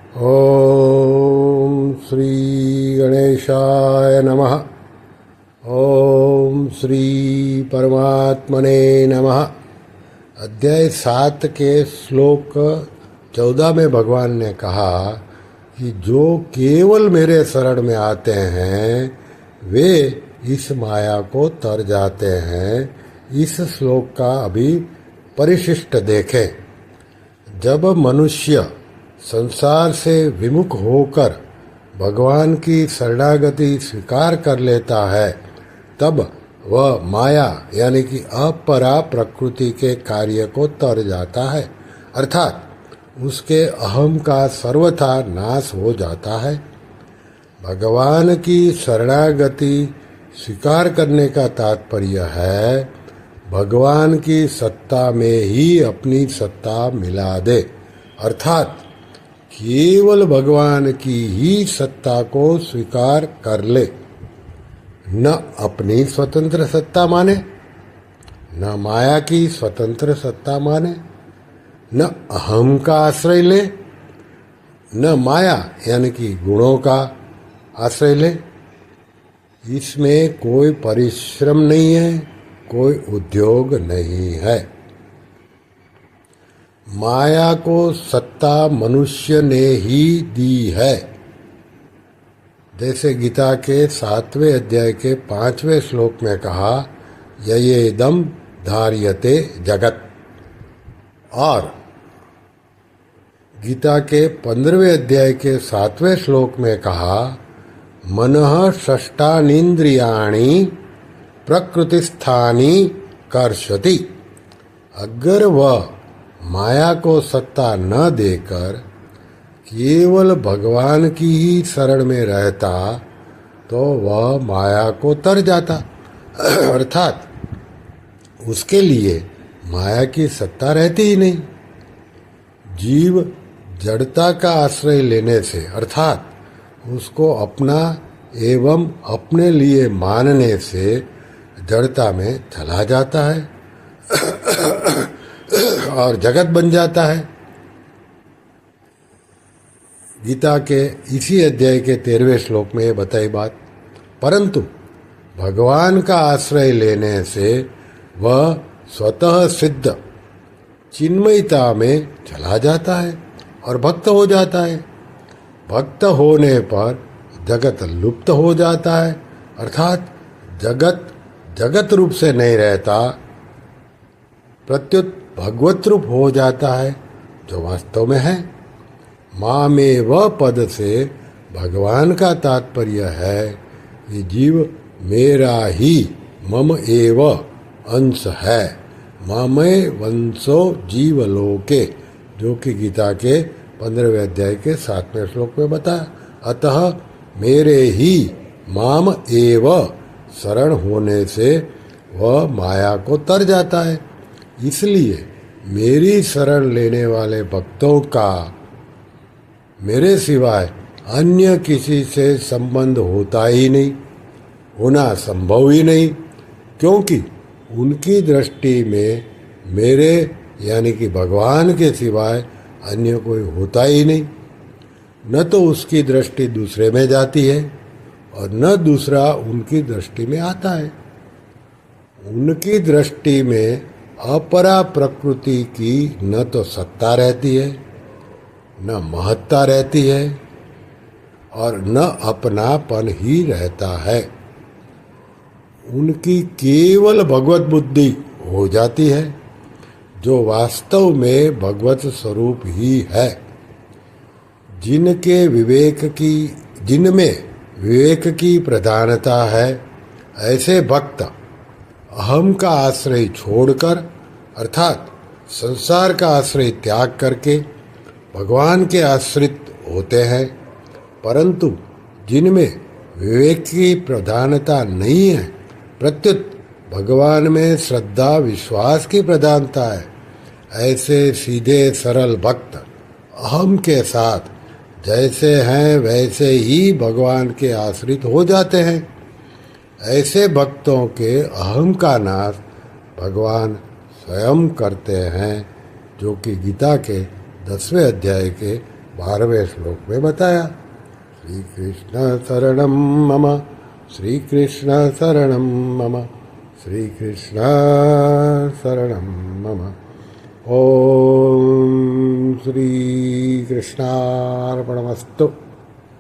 ओम श्री गणेशाय नमः। ओम श्री परमात्मने नमः। अध्याय 7 के श्लोक 14 में भगवान ने कहा कि जो केवल मेरे शरण में आते हैं वे इस माया को तर जाते हैं। इस श्लोक का अभी परिशिष्ट देखें। जब मनुष्य संसार से विमुख होकर भगवान की शरणागति स्वीकार कर लेता है तब वह माया यानी कि अपरा प्रकृति के कार्य को तर जाता है, अर्थात उसके अहम का सर्वथा नाश हो जाता है। भगवान की शरणागति स्वीकार करने का तात्पर्य है भगवान की सत्ता में ही अपनी सत्ता मिला दे, अर्थात केवल भगवान की ही सत्ता को स्वीकार कर ले। न अपनी स्वतंत्र सत्ता माने, न माया की स्वतंत्र सत्ता माने, न अहम का आश्रय ले, न माया यानी कि गुणों का आश्रय ले। इसमें कोई परिश्रम नहीं है, कोई उद्योग नहीं है। माया को सत्ता मनुष्य ने ही दी है। जैसे गीता के 7वें अध्याय के 5वें श्लोक में कहा, ययेदं धार्यते जगत, और गीता के 15वें अध्याय के 7वें श्लोक में कहा, मनः षष्ठानीन्द्रियाणि प्रकृतिस्थानी कर्षति। अगर वह माया को सत्ता न देकर केवल भगवान की ही शरण में रहता तो वह माया को तर जाता, अर्थात उसके लिए माया की सत्ता रहती ही नहीं। जीव जड़ता का आश्रय लेने से अर्थात उसको अपना एवं अपने लिए मानने से जड़ता में चला जाता है और जगत बन जाता है। गीता के इसी अध्याय के 13वें श्लोक में बताई बात। परंतु भगवान का आश्रय लेने से वह स्वतः सिद्ध चिन्मयता में चला जाता है और भक्त हो जाता है। भक्त होने पर जगत लुप्त हो जाता है, अर्थात जगत रूप से नहीं रहता, प्रत्युत भगवत रूप हो जाता है जो वास्तव में है। मामेव पद से भगवान का तात्पर्य है कि जीव मेरा ही मम एव अंश है। ममे वंशो जीवलोके, जो कि गीता के 15वें अध्याय के 7वें श्लोक में बताया। अतः मेरे ही माम एव शरण होने से वह माया को तर जाता है। इसलिए मेरी शरण लेने वाले भक्तों का मेरे सिवाय अन्य किसी से संबंध होता ही नहीं, होना संभव ही नहीं, क्योंकि उनकी दृष्टि में मेरे यानी कि भगवान के सिवाय अन्य कोई होता ही नहीं। न तो उसकी दृष्टि दूसरे में जाती है और न दूसरा उनकी दृष्टि में आता है। उनकी दृष्टि में अपरा प्रकृति की न तो सत्ता रहती है, न महत्ता रहती है और न अपनापन ही रहता है। उनकी केवल भगवत बुद्धि हो जाती है, जो वास्तव में भगवत स्वरूप ही है। जिनमें विवेक की प्रधानता है, ऐसे भक्त अहम का आश्रय छोड़कर अर्थात संसार का आश्रय त्याग करके भगवान के आश्रित होते हैं। परंतु जिनमें विवेक की प्रधानता नहीं है, प्रत्युत भगवान में श्रद्धा विश्वास की प्रधानता है, ऐसे सीधे सरल भक्त अहम के साथ जैसे हैं वैसे ही भगवान के आश्रित हो जाते हैं। ऐसे भक्तों के अहम का नाश भगवान स्वयं करते हैं, जो कि गीता के 10वें अध्याय के 12वें श्लोक में बताया। श्री कृष्ण शरणम मम, श्री कृष्ण शरणम मम, श्री कृष्ण शरणम मम। ओम श्री कृष्णार्पणमस्तु।